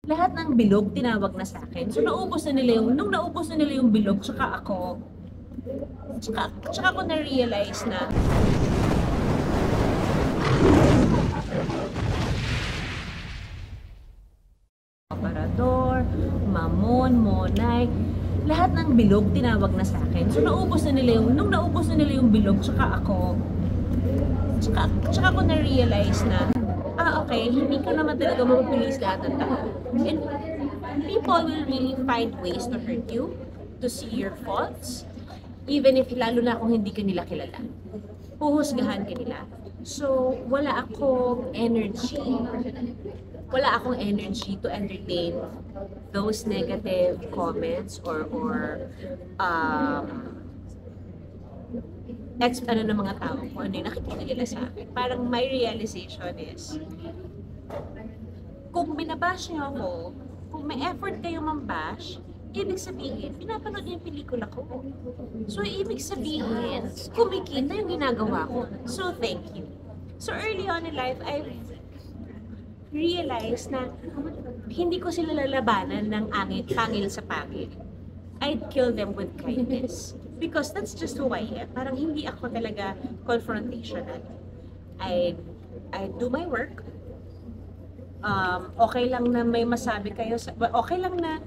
lahat ng bilog tinawag na sa akin. So naubos na nila yung, nung naubos na nila yung bilog, tsaka ako na-realize na Aparador, Mamon, Monay, lahat ng bilog tinawag na sa akin. So naubos na nila yung, nung naubos na nila yung bilog, tsaka ako na-realize na, okay, hindi ka naman talaga mapupulis lahat ng tao. And people will really find ways to hurt you, to see your faults, even if lalo na kung hindi ka nila kilala. Huhusgahan ka nila. So, wala akong energy to entertain those negative comments or ano ng mga tao kung ano yung nakikita nila sa akin. Parang my realization is, kung binabash niyo ako, kung may effort kayo mambash, ibig sabihin, pinapanood niyo yung pelikula ko. So, ibig sabihin, kumikita yung ginagawa ko. So, thank you. So, early on in life, I realized na hindi ko sila lalabanan ng pangil sa pangil. I'd kill them with kindness. Because that's just who I am. Parang hindi ako talaga confrontational. I do my work. Okay lang na may masabi okay lang na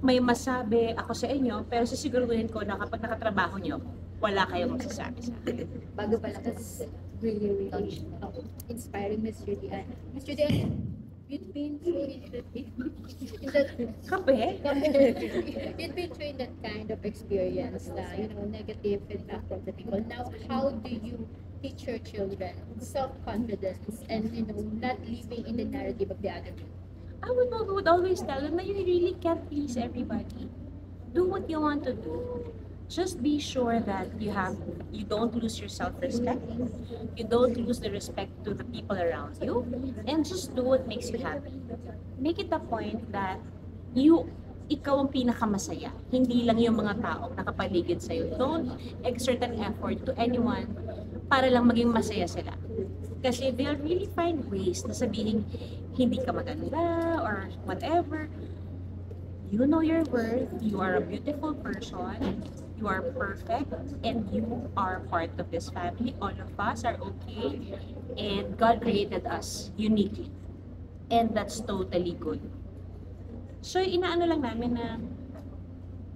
may masabi ako sa inyo, pero sisiguruhin ko na kapag nakatrabaho niyo, wala kayong magsasabi sa akin. Bago pala, that's really inspiring, Miss Judy-Ann. Miss Judy-Ann, you've been through Kape? You've been through that kind of experience, negative feedback from the people. Now, how do you teach your children self-confidence and, not living in the narrative of the other people? I would always tell them that you really can't please everybody. Do what you want to do. Just be sure that you don't lose your self-respect. You don't lose the respect to the people around you, and just do what makes you happy. Make it a point that ikaw ang pinakamasaya, hindi lang yung mga taong nakapaligid sa'yo. Don't exert an effort to anyone para lang maging masaya sila. Kasi they'll really find ways na sabihin hindi ka maganda or whatever. You know your worth, you are a beautiful person, you are perfect, and you are part of this family. All of us are okay, and God created us uniquely. And that's totally good. So, inaano lang namin na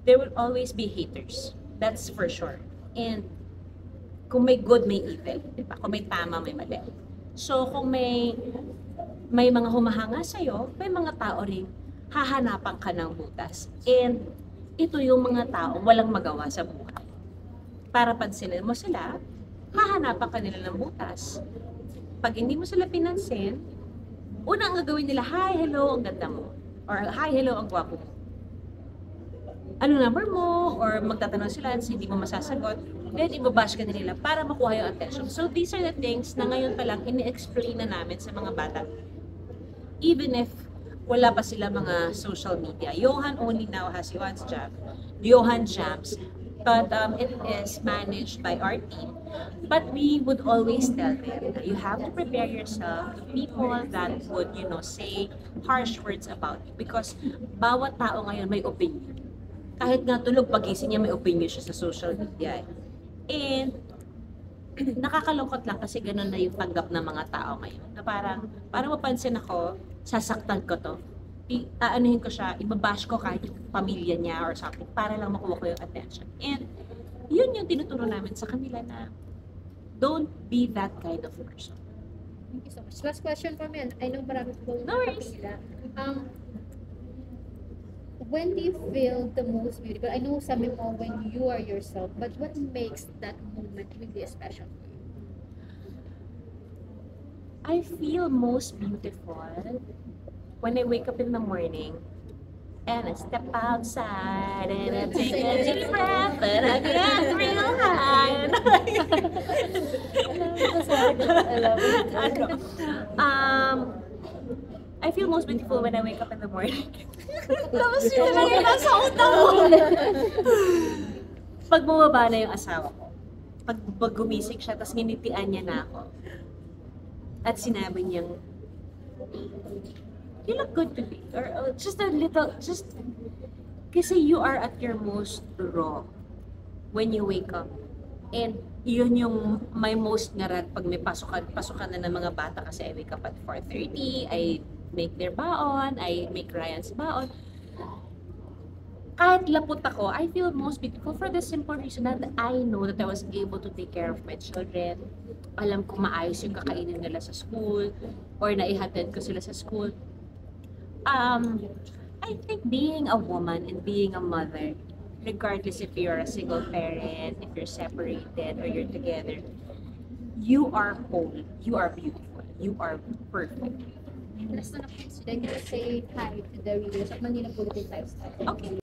there will always be haters. That's for sure. And kung may good, may evil. Diba? Kung may tama, may mali. So, kung may mga humahanga sa'yo, may mga tao rin hahanapan ka ng butas. And ito yung mga tao walang magawa sa buhay. Para pansinin mo sila, hahanapan ka nila ng butas. Pag hindi mo sila pinansin, unang gagawin nila, hi, hello, ang ganda mo. Or hi, hello, ang gwapo mo. Ano number mo? Or magtatanong sila, hindi mo masasagot. Then, ibabash ka nila para makuha yung attention. So, these are the things na ngayon pa lang ini-explain na namin sa mga bata. Even if wala pa sila mga social media. Johan only now has Johan Jams. But it is managed by our team. But we would always tell them that you have to prepare yourself to people that would, say harsh words about you. Because bawat tao ngayon may opinion. Kahit nga tulog pagising niya, may opinion siya sa social media. And nakakalungkot lang kasi ganun na yung tanggap ng mga tao ngayon. Na parang mapansin ako, sasaktan ko to. Aanuhin ko siya, ibabash ko kahit yung pamilya niya or something para lang makuha ko yung attention. And yun yung tinuturo namin sa kanila na don't be that kind of person. Thank you so much. Last question for me. I know marami po No worries. When do you feel the most beautiful? I know sabi mo when you are yourself, but what makes that moment really special for you? I feel most beautiful when I wake up in the morning and I step outside and I take a deep breath and I get real high. I feel most beautiful when I wake up in the morning. Tapos yun lang yung nasa utak ko. Pag bumaba na yung asawa ko, pag gumising siya, tapos nginitian niya na ako. At sinabi niyang, you look good today. Or just a little, just, kasi you are at your most raw when you wake up. And yun yung my most ngarat pag may pasukan na ng mga bata kasi I wake up at 4:30, I make their baon, I make Ryan's baon. Kahit lapot ako, I feel most beautiful for the simple reason that I know that I was able to take care of my children. Alam ko maayos yung kakainin nila sa school or naihatid ko sila sa school. I think being a woman and being a mother, regardless if you're a single parent, if you're separated or you're together, you are whole, you are beautiful, you are perfect. Last na po, so then you say hi to the readers at Manila Bulletin Lifestyle. Okay.